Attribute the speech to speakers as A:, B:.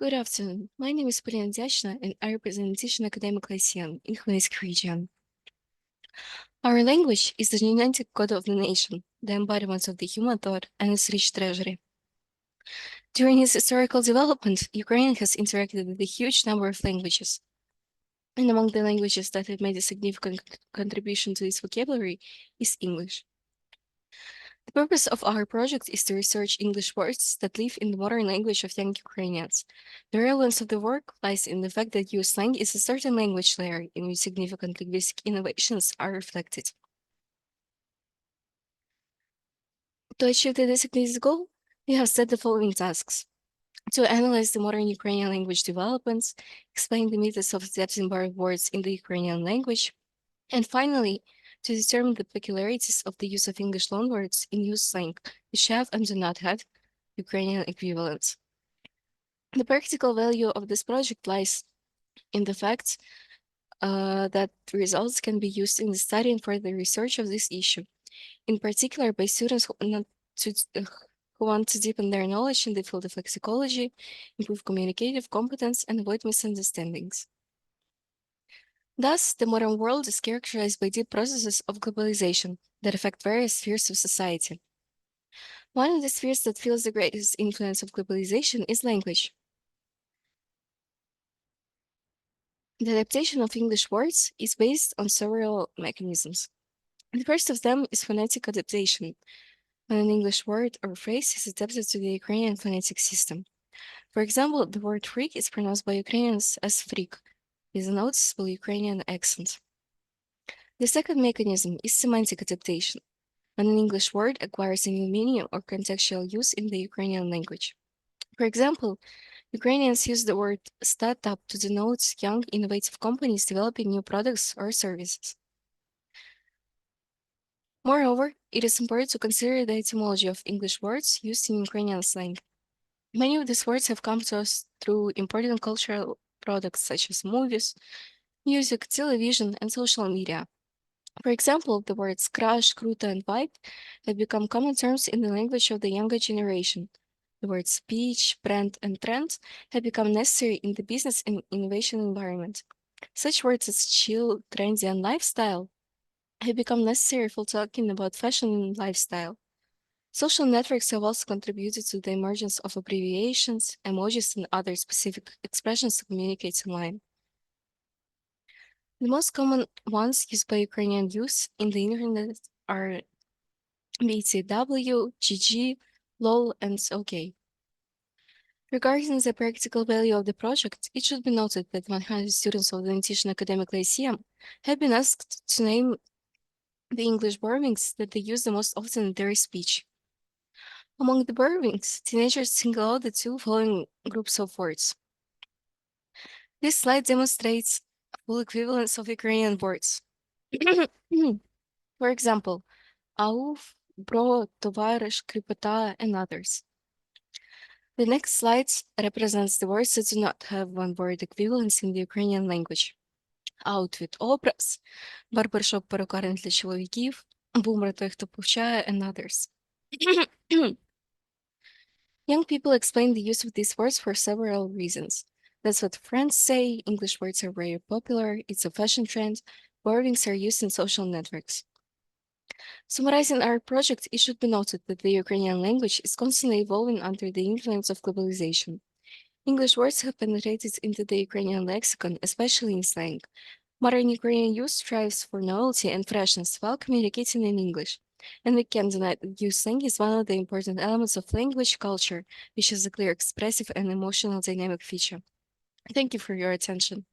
A: Good afternoon. My name is Polina Dьячина, and I represent Dьячина academic lyceum in Khmelnytskyi region. Our language is the genetic code of the nation, the embodiment of the human thought and its rich treasury. During its historical development, Ukraine has interacted with a huge number of languages. And among the languages that have made a significant contribution to its vocabulary is English. The purpose of our project is to research English words that live in the modern language of young Ukrainians. The relevance of the work lies in the fact that US slang is a certain language layer in which significant linguistic innovations are reflected. To achieve the designated goal, we have set the following tasks: to analyze the modern Ukrainian language developments, explain the methods of adapting borrowed words in the Ukrainian language, and finally, to determine the peculiarities of the use of English loanwords in US slang, which have and do not have Ukrainian equivalents. The practical value of this project lies in the fact that results can be used in the study and further research of this issue, in particular by students who want to deepen their knowledge in the field of lexicology, improve communicative competence, and avoid misunderstandings. Thus, the modern world is characterized by deep processes of globalization that affect various spheres of society. One of the spheres that feels the greatest influence of globalization is language. The adaptation of English words is based on several mechanisms. The first of them is phonetic adaptation, when an English word or phrase is adapted to the Ukrainian phonetic system. For example, the word freak is pronounced by Ukrainians as freak, with a noticeable Ukrainian accent. The second mechanism is semantic adaptation, when an English word acquires a new meaning or contextual use in the Ukrainian language. For example, Ukrainians use the word startup to denote young, innovative companies developing new products or services. Moreover, it is important to consider the etymology of English words used in Ukrainian slang. Many of these words have come to us through important cultural products such as movies, music, television, and social media. For example, the words crush, kruta, and vibe have become common terms in the language of the younger generation. The words speech, brand, and trend have become necessary in the business and innovation environment. Such words as chill, trendy, and lifestyle have become necessary for talking about fashion and lifestyle. Social networks have also contributed to the emergence of abbreviations, emojis, and other specific expressions to communicate online. The most common ones used by Ukrainian youth in the internet are BTW, GG, LOL, and OK. Regarding the practical value of the project, it should be noted that 100 students of the Netішinський academic lyceum have been asked to name the English borrowings that they use the most often in their speech. Among the borrowings, teenagers single out the two following groups of words. This slide demonstrates full equivalence of Ukrainian words. For example, ауф, бро, товариш, кріпота, and others. The next slide represents the words that do not have one-word equivalence in the Ukrainian language. Outfit – образ, барбершоп – перукарня для чоловіків, бумер – той, хто повчає, and others. Young people explain the use of these words for several reasons. That's what friends say, English words are very popular, it's a fashion trend, borrowings are used in social networks. Summarizing our project, it should be noted that the Ukrainian language is constantly evolving under the influence of globalization. English words have penetrated into the Ukrainian lexicon, especially in slang. Modern Ukrainian youth strives for novelty and freshness while communicating in English. And we can't deny that youth slang is one of the important elements of language culture, which is a clear expressive and emotional dynamic feature. Thank you for your attention.